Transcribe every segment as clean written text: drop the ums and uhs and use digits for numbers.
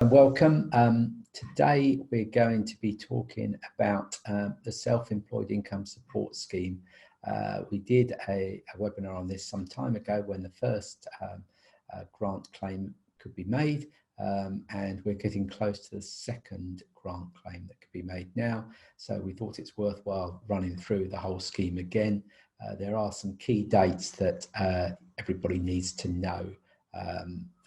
Welcome. Today we're going to be talking about the Self-Employed Income Support Scheme. We did a webinar on this some time ago when the first grant claim could be made, and we're getting close to the second grant claim that could be made now. So we thought it's worthwhile running through the whole scheme again. There are some key dates that everybody needs to know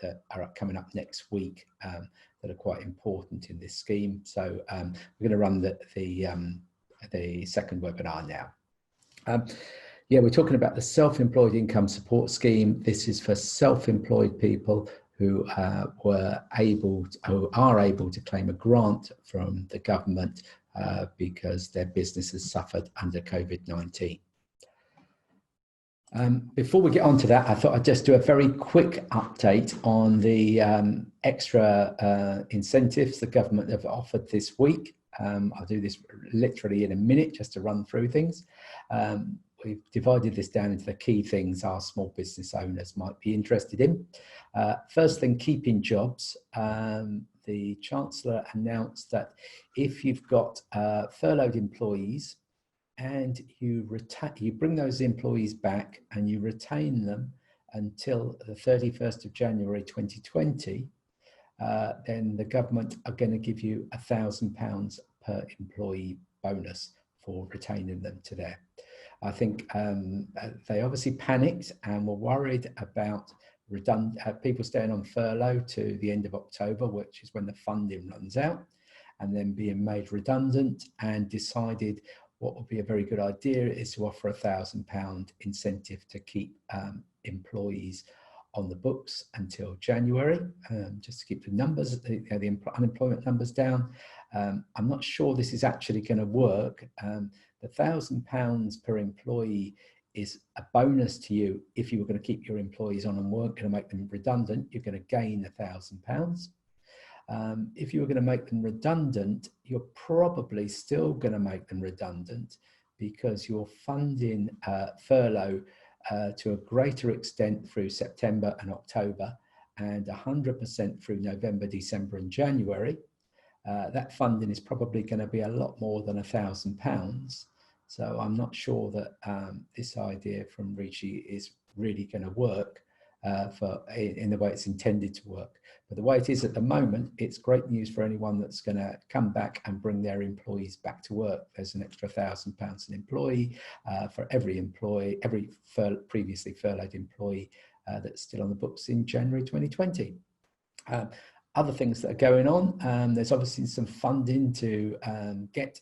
that are coming up next week that are quite important in this scheme. So we're going to run the second webinar now. Yeah, we're talking about the Self-Employed Income Support Scheme. This is for self-employed people who are able to claim a grant from the government because their business has suffered under COVID-19. Before we get on to that, I thought I'd just do a very quick update on the extra incentives the government have offered this week. I'll do this literally in a minute just to run through things. We've divided this down into the key things our small business owners might be interested in. First thing, keeping jobs. The Chancellor announced that if you've got furloughed employees, and you bring those employees back and you retain them until the 31st of January 2020, then the government are going to give you £1,000 per employee bonus for retaining them to there. I think they obviously panicked and were worried about people staying on furlough to the end of October, which is when the funding runs out, and then being made redundant, and decided what would be a very good idea is to offer £1,000 incentive to keep employees on the books until January, just to keep the numbers, the unemployment numbers down. I'm not sure this is actually going to work. The £1,000 per employee is a bonus to you if you were going to keep your employees on and weren't going to make them redundant. You're going to gain £1,000. If you were going to make them redundant, you're probably still going to make them redundant because you're funding furlough to a greater extent through September and October, and 100% through November, December and January. That funding is probably going to be a lot more than £1,000. So I'm not sure that this idea from Ricci is really going to work in the way it's intended to work. But the way it is at the moment, it's great news for anyone that's going to come back and bring their employees back to work. There's an extra £1,000 an employee for every employee, every previously furloughed employee that's still on the books in January 2020. Other things that are going on, there's obviously some funding to get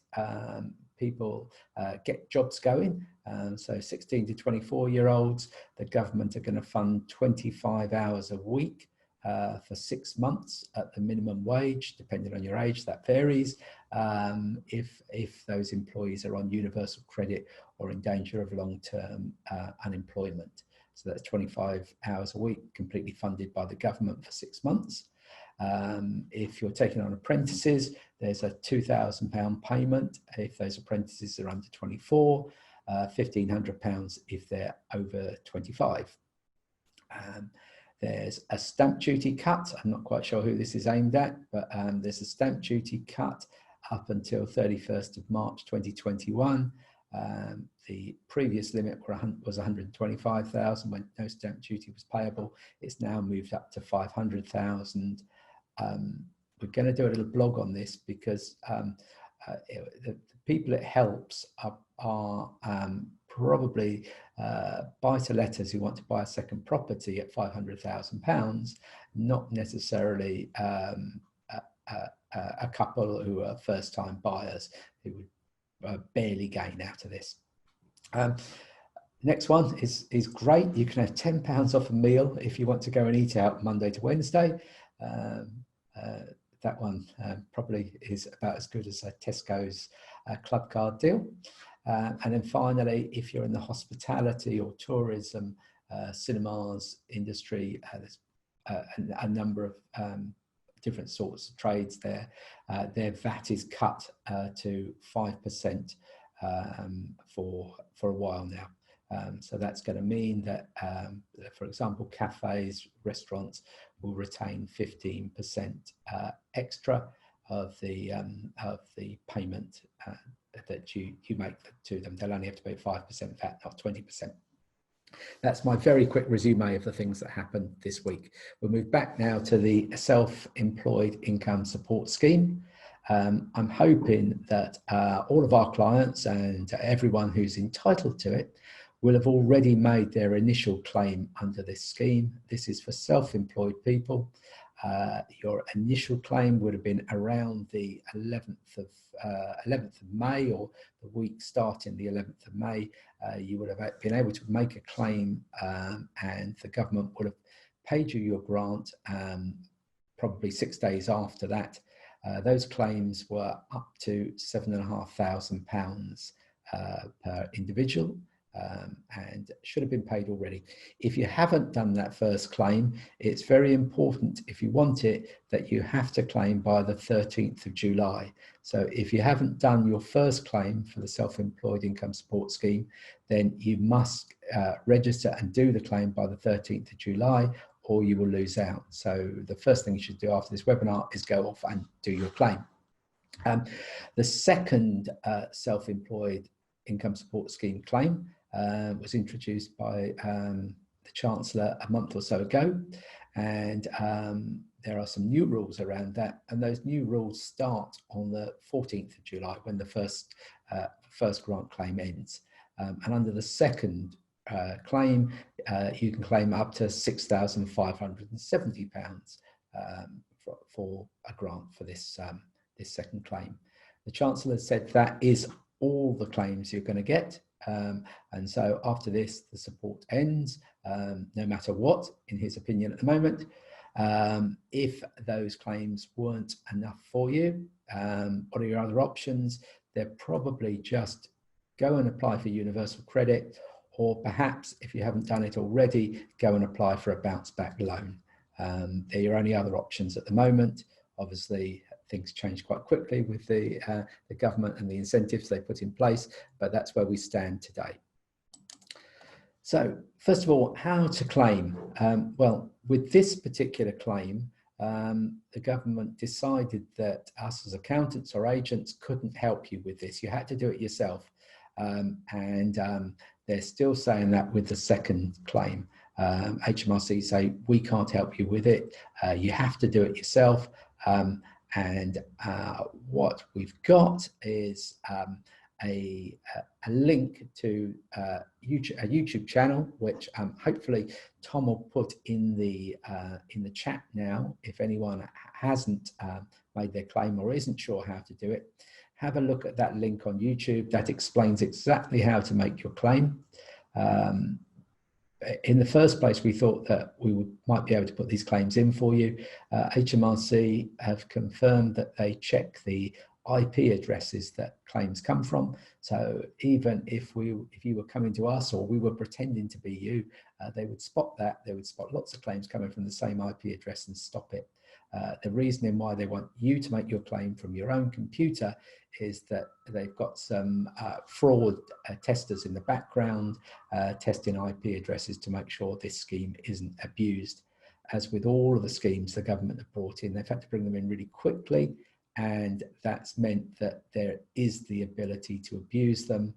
jobs going. So 16 to 24-year-olds, the government are going to fund 25 hours a week for 6 months at the minimum wage, depending on your age, that varies, if those employees are on universal credit or in danger of long-term unemployment. So that's 25 hours a week, completely funded by the government for 6 months. If you're taking on apprentices, there's a £2,000 payment if those apprentices are under 24, £1,500 if they're over 25. There's a stamp duty cut. I'm not quite sure who this is aimed at, but there's a stamp duty cut up until 31st of March 2021. The previous limit was 125,000 when no stamp duty was payable. It's now moved up to 500,000. We're going to do a little blog on this because the people it helps are probably buy-to-letters who want to buy a second property at £500,000, not necessarily a couple who are first-time buyers who would barely gain out of this. Next one is great. You can have £10 off a meal if you want to go and eat out Monday to Wednesday. That one probably is about as good as a Tesco's club card deal. And then finally, if you're in the hospitality or tourism, cinemas industry, there's a number of different sorts of trades there. Their VAT is cut to 5% for a while now. So that's going to mean that, for example, cafes, restaurants will retain 15% extra of the payment that you make to them. They'll only have to pay 5% VAT, not 20%. That's my very quick resume of the things that happened this week. We'll move back now to the self-employed income support scheme. I'm hoping that all of our clients and everyone who's entitled to it will have already made their initial claim under this scheme. This is for self-employed people. Your initial claim would have been around the 11th of May, or the week starting the 11th of May. You would have been able to make a claim, and the government would have paid you your grant probably 6 days after that. Those claims were up to £7,500 per individual. And should have been paid already. If you haven't done that first claim, it's very important, if you want it, that you have to claim by the 13th of July. So if you haven't done your first claim for the self-employed income support scheme, then you must register and do the claim by the 13th of July, or you will lose out. So the first thing you should do after this webinar is go off and do your claim. The second self-employed income support scheme claim was introduced by the Chancellor a month or so ago, and there are some new rules around that, and those new rules start on the 14th of July when the first grant claim ends. And under the second claim, you can claim up to £6,570 for a grant for this second claim. The Chancellor said that is all the claims you're going to get. And so after this, the support ends, no matter what, in his opinion at the moment. If those claims weren't enough for you, what are your other options? They're probably just go and apply for universal credit, or perhaps if you haven't done it already, go and apply for a bounce back loan. They're your only other options at the moment. Obviously, things change quite quickly with the government and the incentives they put in place, but that's where we stand today. So first of all, how to claim? Well, with this particular claim, the government decided that us as accountants or agents couldn't help you with this. You had to do it yourself. And they're still saying that with the second claim. HMRC say, we can't help you with it. You have to do it yourself. And what we've got is a link to a YouTube channel, which hopefully Tom will put in the chat now. If anyone hasn't made their claim or isn't sure how to do it, have a look at that link on YouTube. That explains exactly how to make your claim. In the first place, we thought that we might be able to put these claims in for you. HMRC have confirmed that they check the IP addresses that claims come from. So even if you were coming to us or we were pretending to be you, they would spot that. They would spot lots of claims coming from the same IP address and stop it. The reasoning why they want you to make your claim from your own computer is that they've got some fraud testers in the background testing IP addresses to make sure this scheme isn't abused. As with all of the schemes the government have brought in, they've had to bring them in really quickly, and that's meant that there is the ability to abuse them.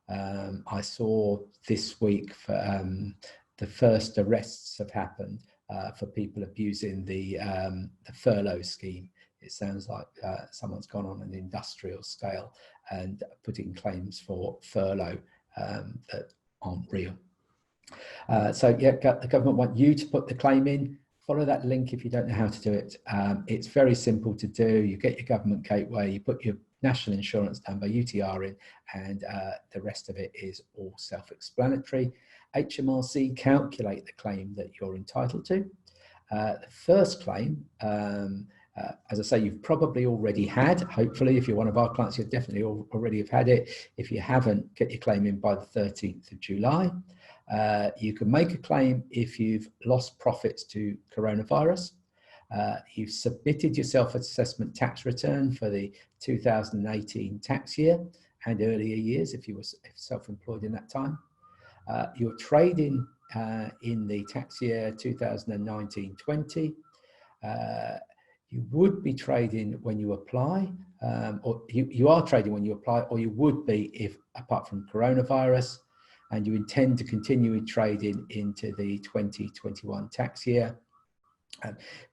I saw this week the first arrests have happened for people abusing the furlough scheme. It sounds like someone's gone on an industrial scale and putting claims for furlough that aren't real. So yeah, the government want you to put the claim in. Follow that link if you don't know how to do it. It's very simple to do. You get your government gateway, you put your national insurance number, UTR in, and the rest of it is all self-explanatory. HMRC calculate the claim that you're entitled to. The first claim, as I say, you've probably already had. Hopefully, if you're one of our clients, you'll definitely already have had it. If you haven't, get your claim in by the 13th of July. You can make a claim if you've lost profits to coronavirus. You've submitted your self-assessment tax return for the 2018 tax year and earlier years if you were self-employed in that time. You're trading in the tax year 2019-20. You would be trading when you apply, or you are trading when you apply, or you would be if, apart from coronavirus, and you intend to continue trading into the 2021 tax year.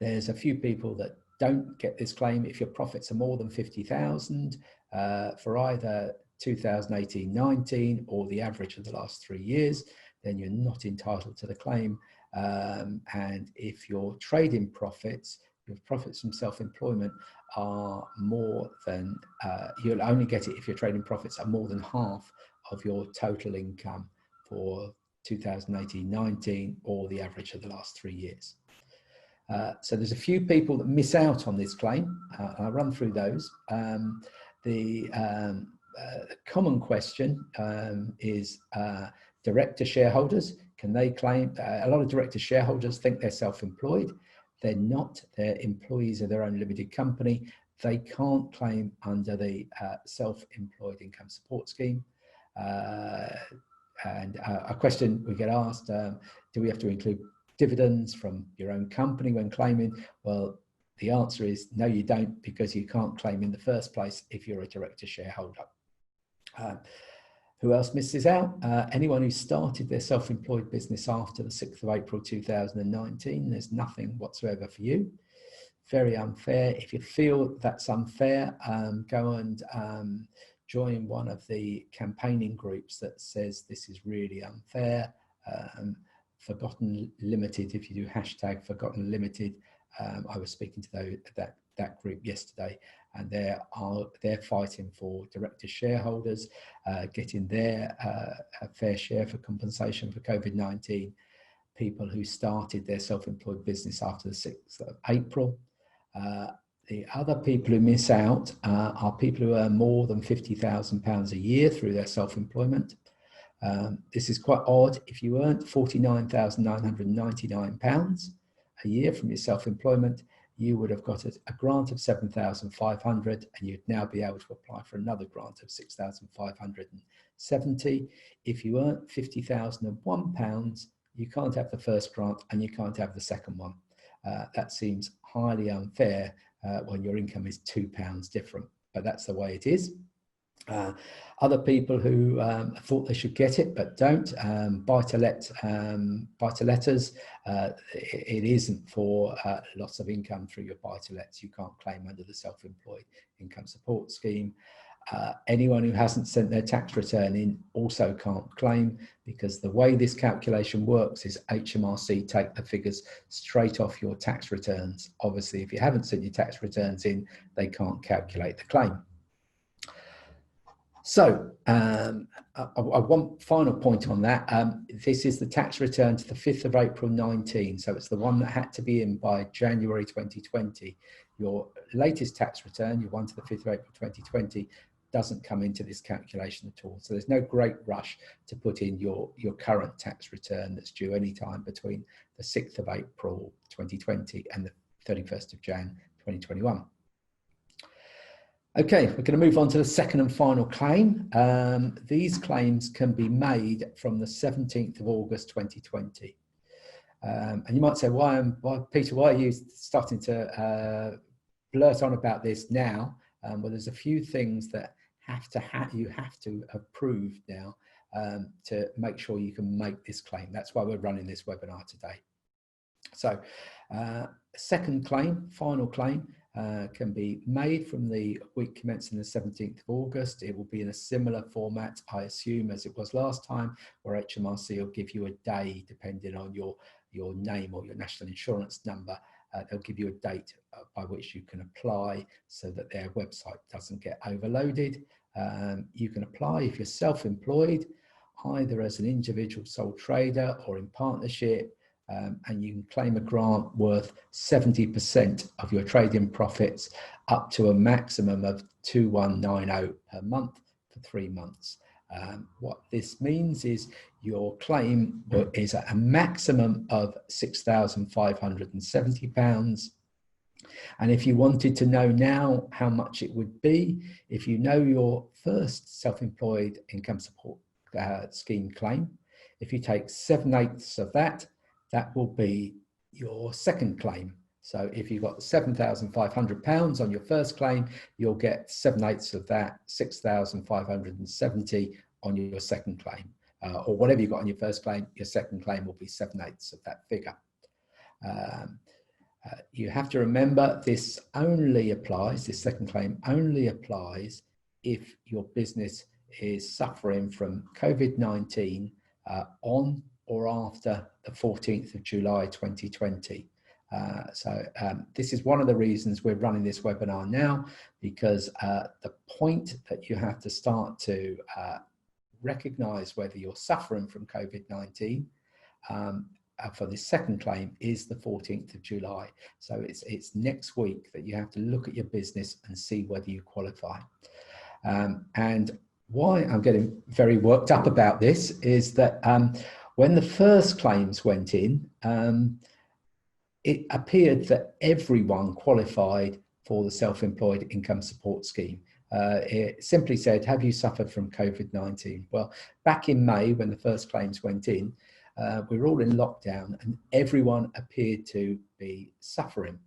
There's a few people that don't get this claim. If your profits are more than 50,000 for either 2018-19 or the average of the last 3 years, then you're not entitled to the claim. And if your trading profits, your profits from self-employment are more than, you'll only get it if your trading profits are more than half of your total income for 2018-19 or the average of the last 3 years. So there's a few people that miss out on this claim. I'll run through those. The common question is director shareholders. Can they claim? A lot of director shareholders think they're self-employed. They're not. They're employees of their own limited company. They can't claim under the self-employed income support scheme. And a question we get asked, do we have to include dividends from your own company when claiming? Well, the answer is no, you don't, because you can't claim in the first place if you're a director shareholder. Who else misses out? Anyone who started their self-employed business after the 6th of April 2019, there's nothing whatsoever for you. Very unfair. If you feel that's unfair, go and join one of the campaigning groups that says this is really unfair. Forgotten Limited, if you do hashtag Forgotten Limited, I was speaking to that group yesterday, and they're fighting for director shareholders getting their fair share for compensation for COVID-19, people who started their self-employed business after the 6th of April. The other people who miss out are people who earn more than £50,000 a year through their self-employment. This is quite odd. If you earned £49,999 a year from your self-employment, you would have got a grant of £7,500, and you'd now be able to apply for another grant of £6,570. If you earned £50,001, you can't have the first grant and you can't have the second one. That seems highly unfair when your income is £2 different, but that's the way it is. Other people who thought they should get it but don't, buy-to-letters, it isn't for loss of income through your buy-to-lets. You can't claim under the self-employed income support scheme. Anyone who hasn't sent their tax return in also can't claim, because the way this calculation works is HMRC take the figures straight off your tax returns. Obviously, if you haven't sent your tax returns in, they can't calculate the claim. So one final point on that. This is the tax return to the 5th of April 19. So it's the one that had to be in by January 2020. Your latest tax return, your one to the 5th of April 2020, doesn't come into this calculation at all. So there's no great rush to put in your current tax return that's due any time between the 6th of April 2020 and the 31st of Jan 2021. Okay, we're going to move on to the second and final claim. These claims can be made from the 17th of August 2020. And you might say, Peter, why are you starting to blurt on about this now? Well, there's a few things that you have to approve now to make sure you can make this claim. That's why we're running this webinar today. So, second claim, final claim, can be made from the week commencing the 17th of August. It will be in a similar format, I assume, as it was last time, where HMRC will give you a day, depending on your name or your national insurance number. They'll give you a date by which you can apply so that their website doesn't get overloaded. You can apply if you're self-employed, either as an individual sole trader or in partnership, and you can claim a grant worth 70% of your trading profits up to a maximum of 2190 per month for 3 months. What this means is your claim is at a maximum of £6,570. And if you wanted to know now how much it would be, if you know your first self-employed income support scheme claim, If you take 7/8 of that, that will be your second claim. So if you've got £7,500 on your first claim, you'll get 7/8 of that, 6,570 on your second claim. Or whatever you got on your first claim, your second claim will be 7/8 of that figure. You have to remember this only applies, this second claim only applies if your business is suffering from COVID-19 on or after the 14th of July 2020. This is one of the reasons we're running this webinar now, because the point that you have to start to recognize whether you're suffering from COVID-19 for this second claim is the 14th of July. So it's next week that you have to look at your business and see whether you qualify. And why I'm getting very worked up about this is that when the first claims went in, it appeared that everyone qualified for the self-employed income support scheme. It simply said, have you suffered from COVID-19? Well, back in May, when the first claims went in, we were all in lockdown and everyone appeared to be suffering.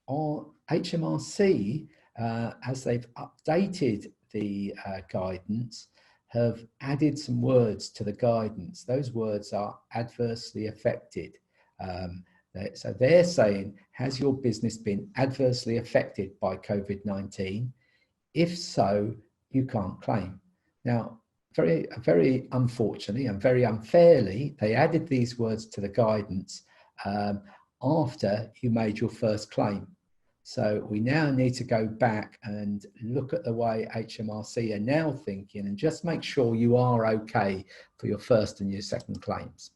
Our HMRC, as they've updated the guidance, have added some words to the guidance. Those words are adversely affected. So they're saying, has your business been adversely affected by COVID-19? If so, you can't claim. Now, very unfortunately and very unfairly, they added these words to the guidance after you made your first claim. So we now need to go back and look at the way HMRC are now thinking and just make sure you are okay for your first and your second claims.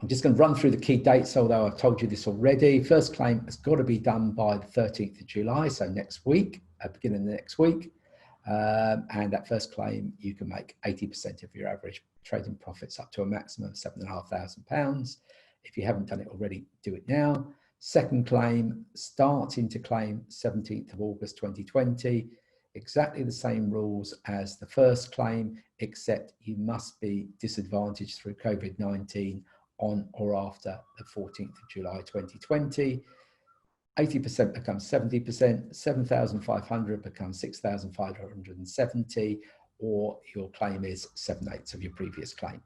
I'm just going to run through the key dates, although I've told you this already. First claim has got to be done by the 13th of July, so next week, beginning of next week. And that first claim, you can make 80% of your average trading profits up to a maximum of £7,500. If you haven't done it already, do it now. Second claim, starting to claim 17th of August 2020. Exactly the same rules as the first claim, except you must be disadvantaged through COVID-19 on or after the 14th of July 2020. 80% becomes 70%, 7,500 becomes 6,570, or your claim is 7/8 of your previous claim.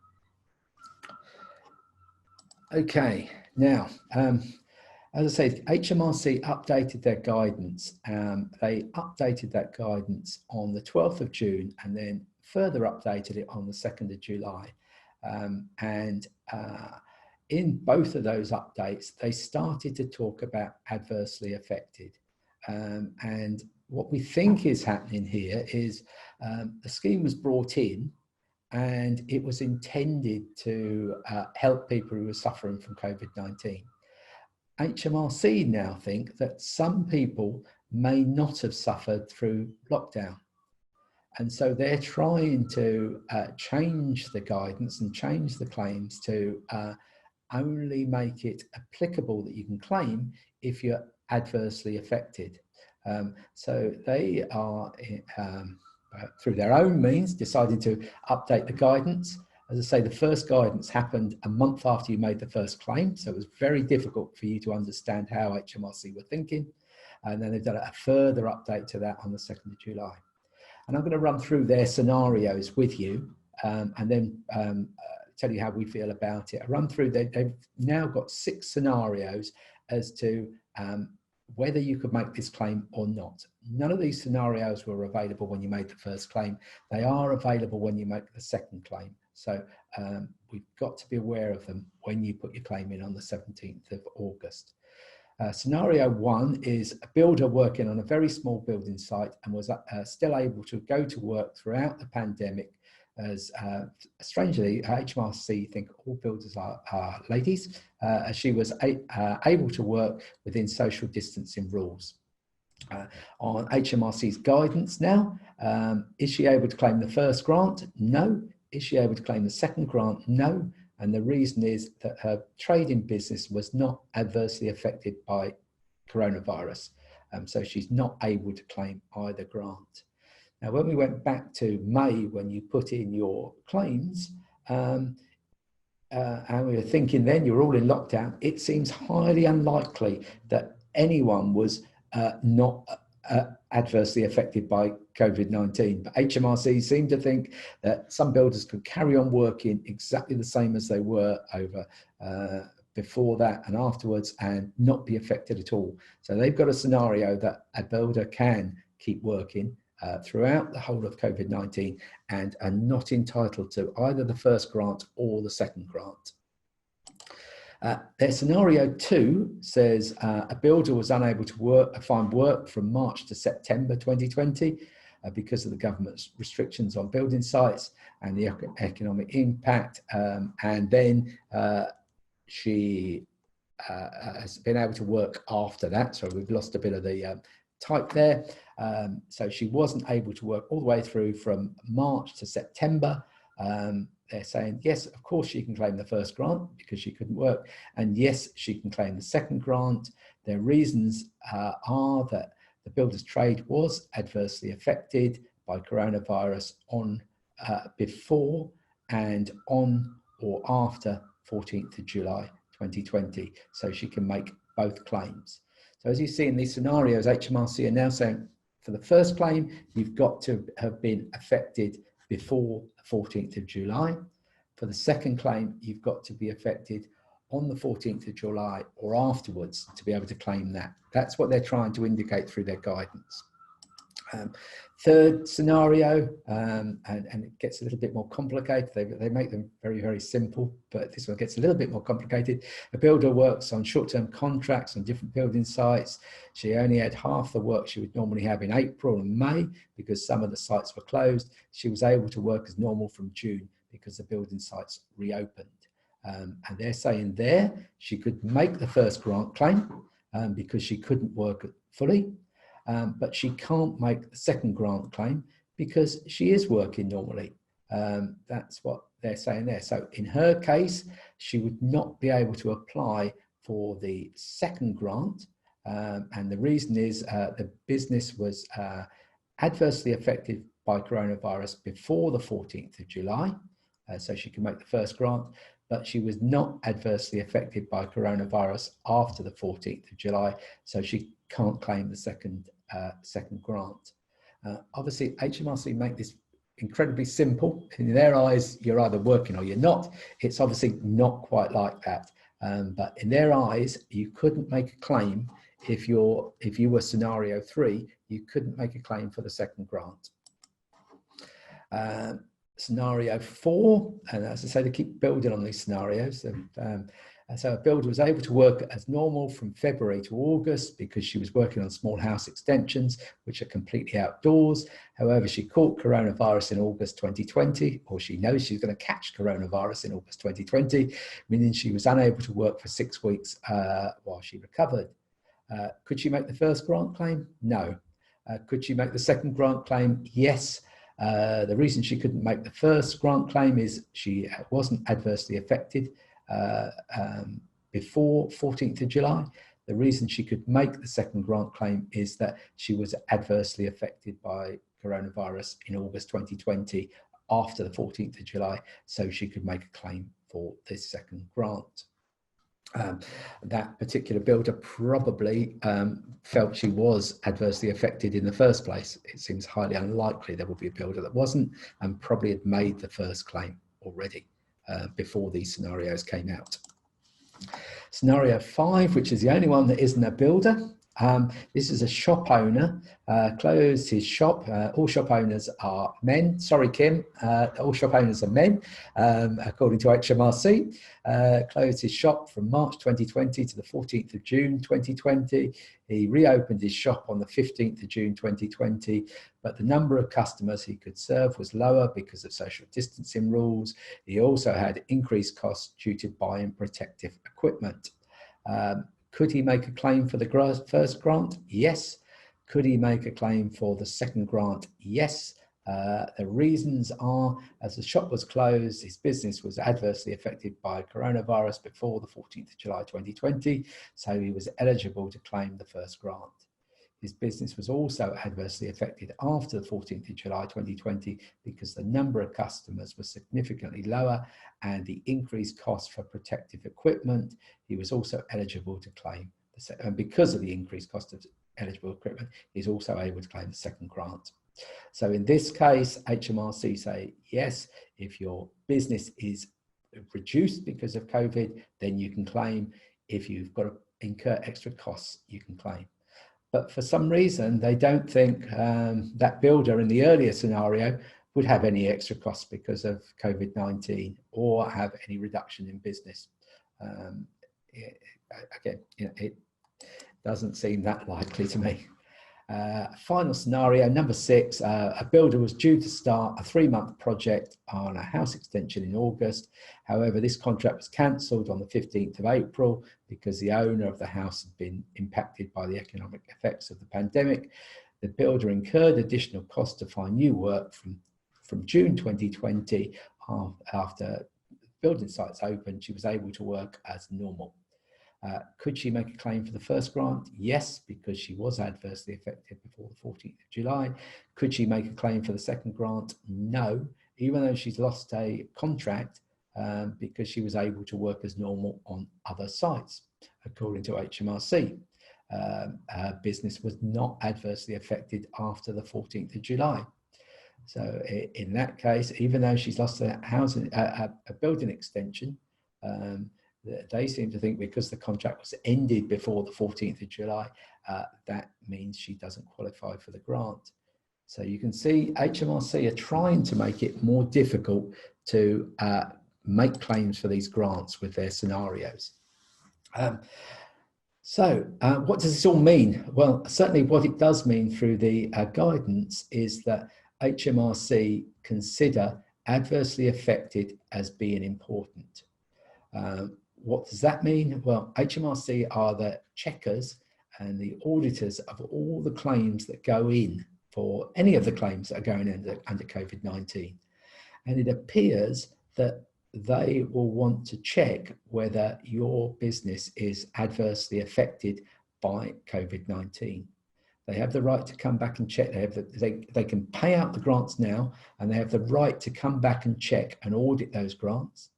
Okay, now, as I said, HMRC updated their guidance. They updated that guidance on the 12th of June and then further updated it on the 2nd of July. In both of those updates, they started to talk about adversely affected. And what we think is happening here is the scheme was brought in and it was intended to help people who were suffering from COVID-19. HMRC now think that some people may not have suffered through lockdown. And so they're trying to change the guidance and change the claims to only make it applicable that you can claim if you're adversely affected. So they are, through their own means, decided to update the guidance. As I say, the first guidance happened a month after you made the first claim, so it was very difficult for you to understand how HMRC were thinking. And then they've done a further update to that on the 2nd of July. And I'm going to run through their scenarios with you and then tell you how we feel about it. I run through, they've now got 6 scenarios as to whether you could make this claim or not. None of these scenarios were available when you made the first claim. They are available when you make the second claim. So we've got to be aware of them when you put your claim in on the 17th of August. Scenario 1 is a builder working on a very small building site and was still able to go to work throughout the pandemic, as strangely HMRC think all builders are ladies, as she was able to work within social distancing rules. On HMRC's guidance now, is she able to claim the first grant? No. Is she able to claim the second grant? No. And the reason is that her trading business was not adversely affected by coronavirus. So she's not able to claim either grant. Now, when we went back to May, when you put in your claims, and we were thinking then you're all in lockdown, it seems highly unlikely that anyone was not adversely affected by COVID-19. But HMRC seemed to think that some builders could carry on working exactly the same as they were over before that and afterwards and not be affected at all. So they've got a scenario that a builder can keep working throughout the whole of COVID-19 and are not entitled to either the first grant or the second grant. Their scenario 2 says a builder was unable to find work from March to September 2020 because of the government's restrictions on building sites and the economic impact, and then she has been able to work after that. So we've lost a bit of the type there. So she wasn't able to work all the way through from March to September. They're saying, yes, of course she can claim the first grant because she couldn't work. And yes, she can claim the second grant. Their reasons are that the builder's trade was adversely affected by coronavirus on before and on or after 14th of July 2020. So she can make both claims. So as you see in these scenarios, HMRC are now saying for the first claim, you've got to have been affected before the 14th of July. For the second claim, you've got to be affected on the 14th of July or afterwards to be able to claim that. That's what they're trying to indicate through their guidance. Third scenario, and it gets a little bit more complicated. They make them very, very simple, but this one gets a little bit more complicated. A builder works on short-term contracts on different building sites. She only had half the work she would normally have in April and May because some of the sites were closed. She was able to work as normal from June because the building sites reopened. And they're saying there she could make the first grant claim because she couldn't work fully. But she can't make the second grant claim because she is working normally. That's what they're saying there. So in her case, she would not be able to apply for the second grant. And the reason is the business was adversely affected by coronavirus before the 14th of July. So she can make the first grant, but she was not adversely affected by coronavirus after the 14th of July. So she can't claim the second grant. Obviously, HMRC make this incredibly simple. In their eyes, you're either working or you're not. It's obviously not quite like that. But in their eyes, you couldn't make a claim if you were scenario 3, you couldn't make a claim for the second grant. Scenario 4, and as I say, they keep building on these scenarios. So a builder was able to work as normal from February to August because she was working on small house extensions, which are completely outdoors. However, she caught coronavirus in August 2020, or she knows she's going to catch coronavirus in August 2020, meaning she was unable to work for 6 weeks while she recovered. Could she make the first grant claim? No. Could she make the second grant claim? Yes. The reason she couldn't make the first grant claim is she wasn't adversely affected before 14th of July. The reason she could make the second grant claim is that she was adversely affected by coronavirus in August 2020 after the 14th of July, so she could make a claim for this second grant. That particular builder probably felt she was adversely affected in the first place. It seems highly unlikely there would be a builder that wasn't, and probably had made the first claim already before these scenarios came out. Scenario 5, which is the only one that isn't a builder. This is a shop owner, closed his shop. All shop owners are men. Sorry, Kim. All shop owners are men, according to HMRC. Closed his shop from March 2020 to the 14th of June 2020. He reopened his shop on the 15th of June 2020, but the number of customers he could serve was lower because of social distancing rules. He also had increased costs due to buying protective equipment. Could he make a claim for the first grant? Yes. Could he make a claim for the second grant? Yes. The reasons are, as the shop was closed, his business was adversely affected by coronavirus before the 14th of July 2020, so he was eligible to claim the first grant. His business was also adversely affected after the 14th of July 2020 because the number of customers was significantly lower and the increased cost for protective equipment. He was also eligible to claim, and because of the increased cost of eligible equipment, he's also able to claim the second grant. So in this case, HMRC say, yes, if your business is reduced because of COVID, then you can claim. If you've got to incur extra costs, you can claim. But for some reason, they don't think that builder in the earlier scenario would have any extra costs because of COVID-19 or have any reduction in business. Again, it doesn't seem that likely to me. Final scenario, number 6, a builder was due to start a 3-month project on a house extension in August. However, this contract was cancelled on the 15th of April because the owner of the house had been impacted by the economic effects of the pandemic. The builder incurred additional costs to find new work from June 2020. After building sites opened, she was able to work as normal. Could she make a claim for the first grant? Yes, because she was adversely affected before the 14th of July. Could she make a claim for the second grant? No, even though she's lost a contract because she was able to work as normal on other sites. According to HMRC, her business was not adversely affected after the 14th of July. So in that case, even though she's lost a building extension, they seem to think because the contract was ended before the 14th of July, that means she doesn't qualify for the grant. So you can see HMRC are trying to make it more difficult to make claims for these grants with their scenarios. What does this all mean? Well, certainly what it does mean through the guidance is that HMRC consider adversely affected as being important. What does that mean? Well, HMRC are the checkers and the auditors of all the claims that go in for any of the claims that are going in under COVID-19. And it appears that they will want to check whether your business is adversely affected by COVID-19. They have the right to come back and check. They can pay out the grants now, and they have the right to come back and check and audit those grants.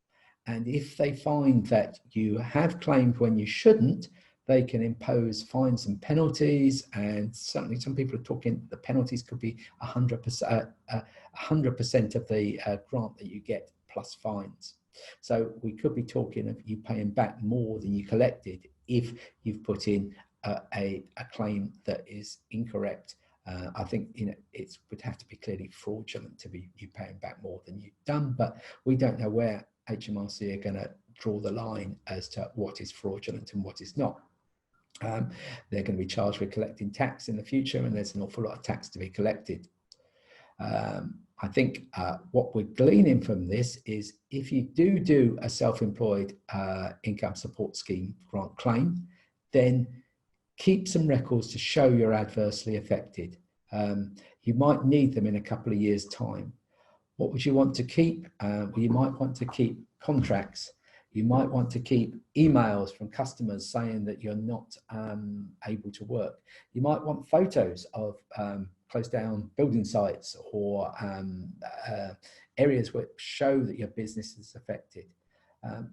And if they find that you have claimed when you shouldn't, they can impose fines and penalties. And certainly some people are talking the penalties could be 100% of the grant that you get plus fines. So we could be talking of you paying back more than you collected if you've put in a claim that is incorrect. I think it would have to be clearly fraudulent to be you paying back more than you've done, but we don't know where HMRC are going to draw the line as to what is fraudulent and what is not. They're going to be charged with collecting tax in the future, and there's an awful lot of tax to be collected. I think what we're gleaning from this is if you do a self-employed income support scheme grant claim, then keep some records to show you're adversely affected. You might need them in a couple of years' time. What would you want to keep? Well, you might want to keep contracts. You might want to keep emails from customers saying that you're not able to work. You might want photos of closed down building sites or areas which show that your business is affected.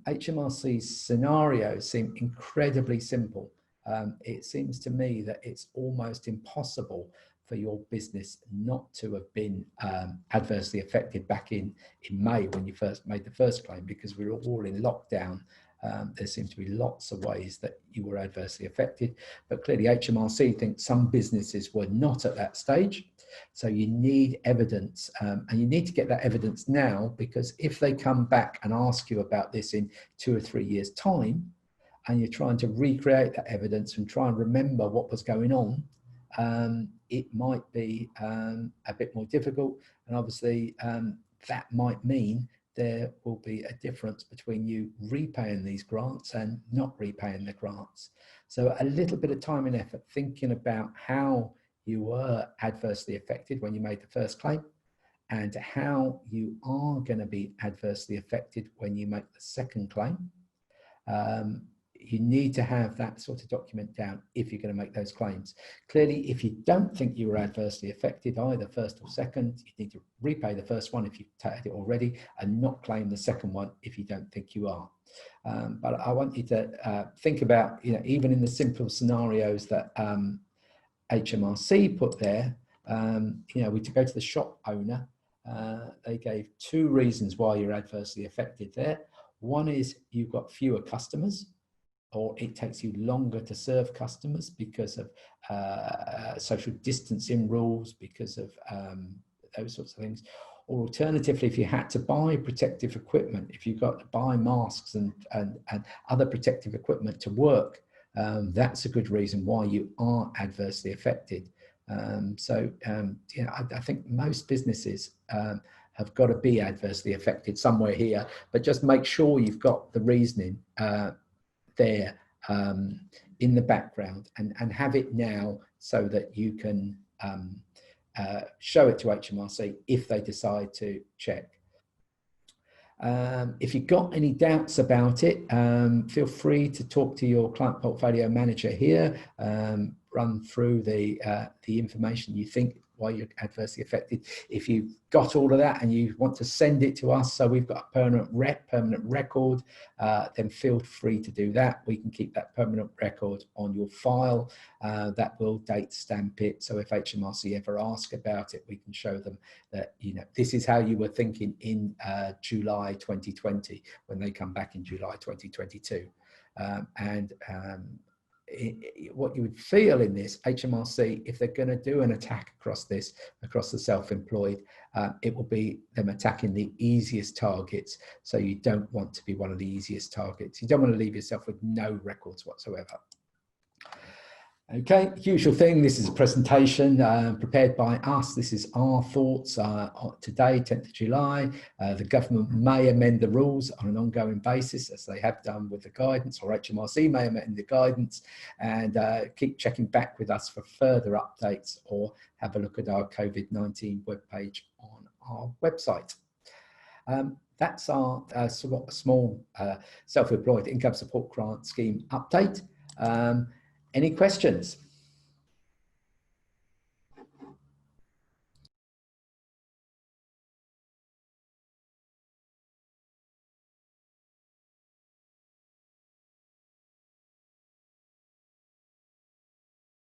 HMRC's scenarios seem incredibly simple. It seems to me that it's almost impossible for your business not to have been adversely affected back in May when you first made the first claim, because we were all in lockdown. There seem to be lots of ways that you were adversely affected, but clearly HMRC thinks some businesses were not at that stage. So you need evidence, and you need to get that evidence now, because if they come back and ask you about this in 2 or 3 years' time, and you're trying to recreate that evidence and try and remember what was going on, it might be a bit more difficult. And obviously that might mean there will be a difference between you repaying these grants and not repaying the grants. So a little bit of time and effort thinking about how you were adversely affected when you made the first claim and how you are going to be adversely affected when you make the second claim. you need to have that sort of document down if you're going to make those claims. Clearly, if you don't think you were adversely affected, either first or second, you need to repay the first one if you've had it already and not claim the second one if you don't think you are. But I want you to think about, even in the simple scenarios that HMRC put there, we to go to the shop owner, they gave 2 reasons why you're adversely affected there. One is you've got fewer customers, or it takes you longer to serve customers because of social distancing rules, because of those sorts of things. Or alternatively, if you had to buy protective equipment, if you've got to buy masks and other protective equipment to work, that's a good reason why you are adversely affected. I think most businesses have got to be adversely affected somewhere here, but just make sure you've got the reasoning there in the background and have it now so that you can show it to HMRC if they decide to check. If you've got any doubts about it, feel free to talk to your client portfolio manager here, run through the information you think why you're adversely affected. If you've got all of that and you want to send it to us so we've got a permanent record, then feel free to do that. We can keep that permanent record on your file. That will date stamp it, so if HMRC ever ask about it, we can show them that this is how you were thinking in July 2020 when they come back in July 2022. What you would feel in this, HMRC, if they're going to do an attack across the self-employed, it will be them attacking the easiest targets. So you don't want to be one of the easiest targets. You don't want to leave yourself with no records whatsoever. Okay, usual thing, this is a presentation prepared by us. This is our thoughts today, 10th of July. The government may amend the rules on an ongoing basis, as they have done with the guidance, or HMRC may amend the guidance, and keep checking back with us for further updates, or have a look at our COVID-19 webpage on our website. That's our small self-employed income support grant scheme update. Any questions?